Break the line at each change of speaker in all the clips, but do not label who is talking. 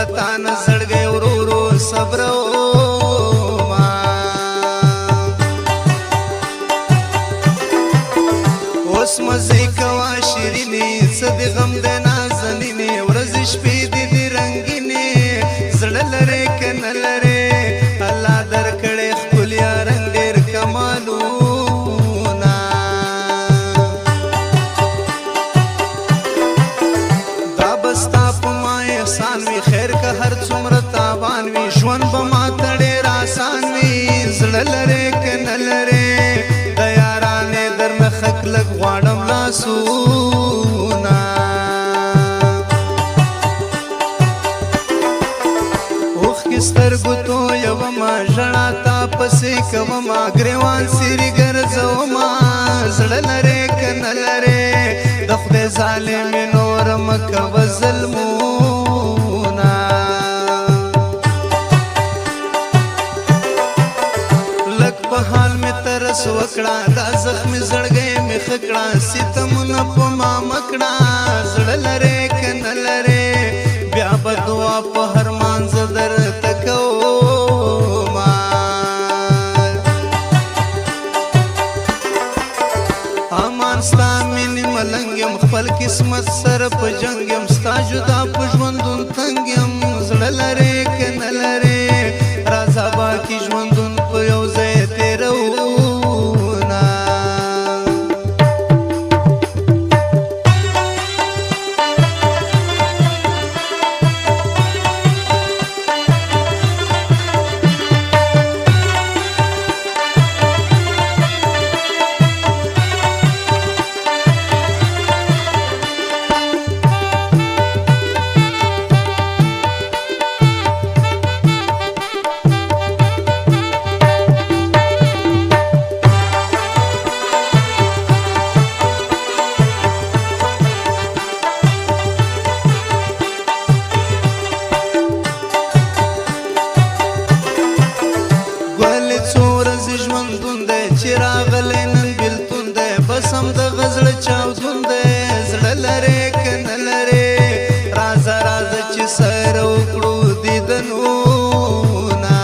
پلتا نزړګي ورورو صبر ما اوس مزه کوا شیرینی صد غم د نازنینه ورځ شپې دې رنگینه زړه لره کنه لره الله درکړې خپل رنگ ډېر کمالونه دا بستا په ما احسان وی خیر که هر څومره تاوان وی ژوند به ما ته ډېر آسان وی زړه لره کنه لره د یارانې درنه خک لږ غواړم لاسونه سترګو تو یوما ژړا تا پسې کوما ګریوان سری ګرځوما زړه لره کنه لره د خدای ظالم نور مکو ظلمونه لک په حال می ترس وکړه دا زخم زړګي می خکړه ستمونه په ما مکړه زړه لره کنه لره بیا بدوا په هر مانځ در ستا مینې ملنګ یم خپل قسمت سره په جنګ یم ستا جدا په ژوندون تنګ یم زړه لرې که نه لرې راځه باقي ژوندون په یو ځای تېروونه بسم د غزل چاودون دې زړه لره کنه لره راځه راځه چې سر وکړو دیدنونه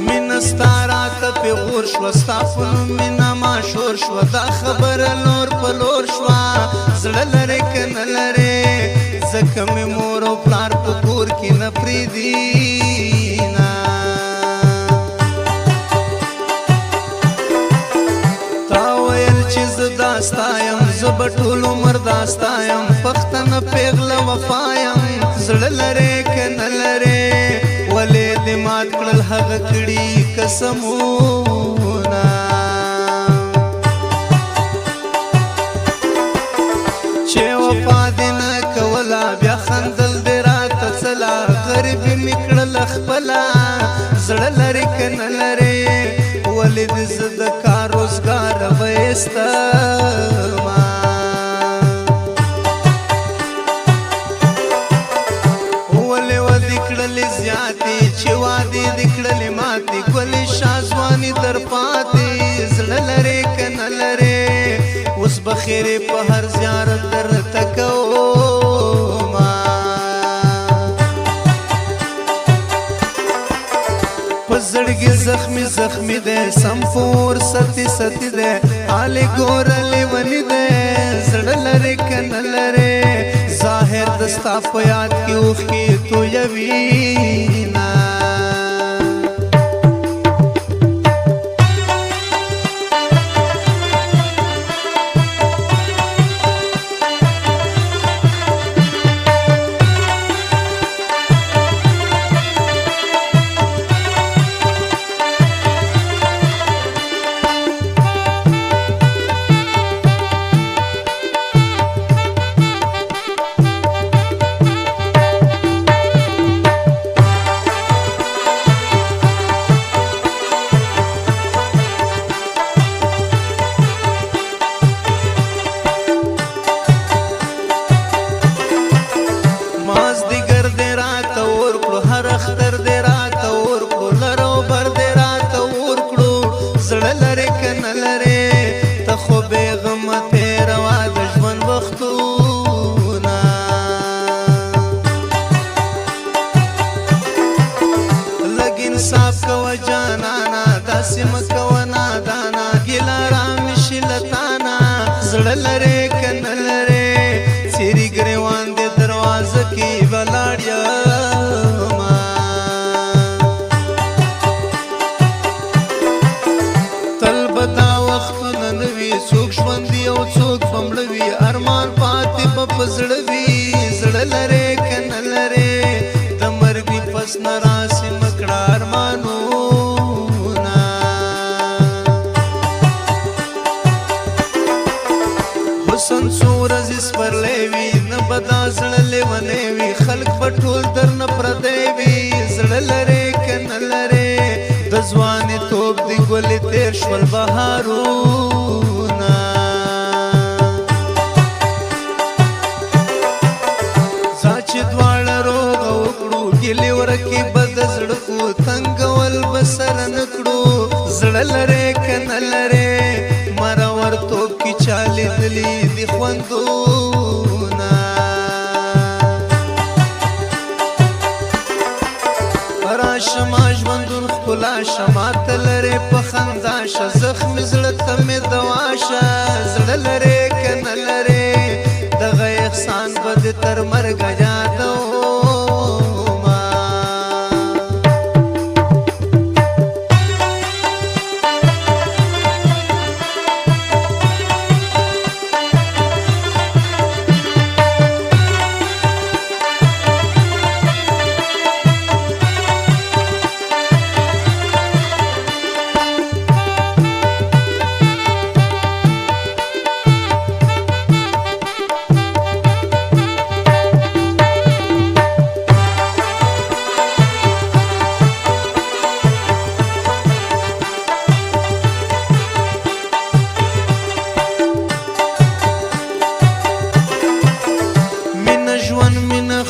مینه ستا راته پیغور شوه ستا په نوم مینه ماشور شوه دا خبره لور په لور شوه زړه لره کنه لره ځکه مې مور او پلار په کور کې نه پرېږدي داستایم زب ټول عمر داستایم پښتنه پیغله وفایم زړه لره کنه لره ولې دې مات کړل هغه کړي قسمونه چې وفا دې نه کوله بیا خندل دې راته څله غریبي مې کړل خپله زړه لره کنه لره ولې دې زه د کار روزګار ویستما ولې ودې کړلې زیاتې چې وادې دې کړلې ماتې ګلې شازواني در پاتې زړه لرې کنه لرې اوس به خیرې په هر زیارت درته کومه زړګي زخمي زخمي ده سمفور ستی ستی ده حال ګورلې ونی ده زړه لره کنه لره ظاهر دستا په یاد کې اوخې تو یوینا پزړه وي زړه لرې که نه لرې د مرګ پس نه راسي مکړه ارمانونه حسن څو ورځې سپرلی وي نه به دا زړه لیونی وي خلک به ټول درنه پردی وي زړه لرې که نه لرې د ځوانې توب د ګلې تېر شول بهارونه ځه چې دواړه روغه وکړو ګیلې ورکې به د زړه خو تنګول به سره نه کړو زړه لرې که نه لرې مرورتوب کې چا لیدلي دي خوندونه راشه ما ژوندون ښکلا شه ماته لرې په خندا شه زخمې زړه ته مې دوا شه زړه لرې که نه لرې دغه احسان به دې تر مرګه یادومه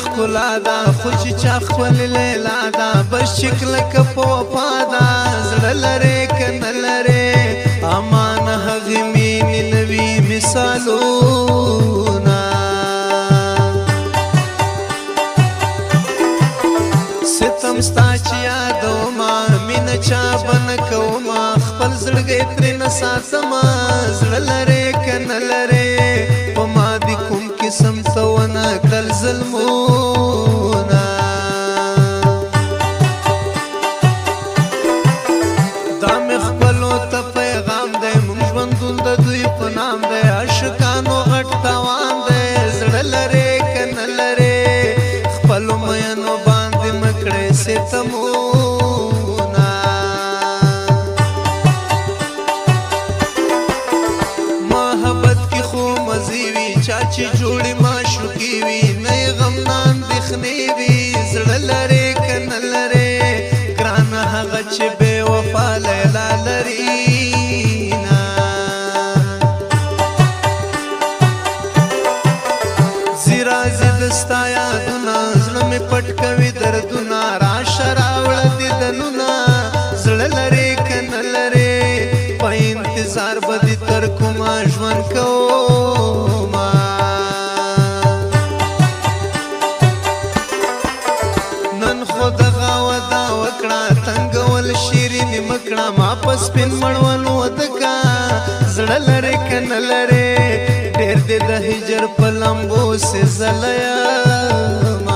ښکلا ده خو چې چا خپل لیلا ده بس شکله که په وفا ده زړه لرې که نه لرې امان هغې مینې نوي مثالونه ستم ستا چې یادومه مینه چا به نه کومه خپل زړګی ترېنه ساتمه زړه لرې که نه لرې په ما دې کوم قسم ته ونه کړل ظلمونه دا مې خپلو ته پیغام دی موږ ژوندون د دوی په نام دی عاشقانو غټ تاوان دی زړه لرې که نه لرې خپلو مینو باندې مه کړئ ستمونه محبت کې خو مزې وي چا چې جوړې معشوقې وي نه یې غمونه اندېښنې وي زړه لرې که نه لرې ګرانه هغه چې بې وفا لیلا لري نه ځي راځي د ستا یادونه زړه مې پټ کوي دردونه راشه راوړه دیدنونه زړه لرې که نه لرې په انتظار به دې تر کومه ژوند کومه نن خو دغه ودا وکړه تنګول شیرینې مه کړه ما په سپین مړوند واده کا زړه لرې که نه لرې ډېر دې د هجر په لمبو سې زله یمه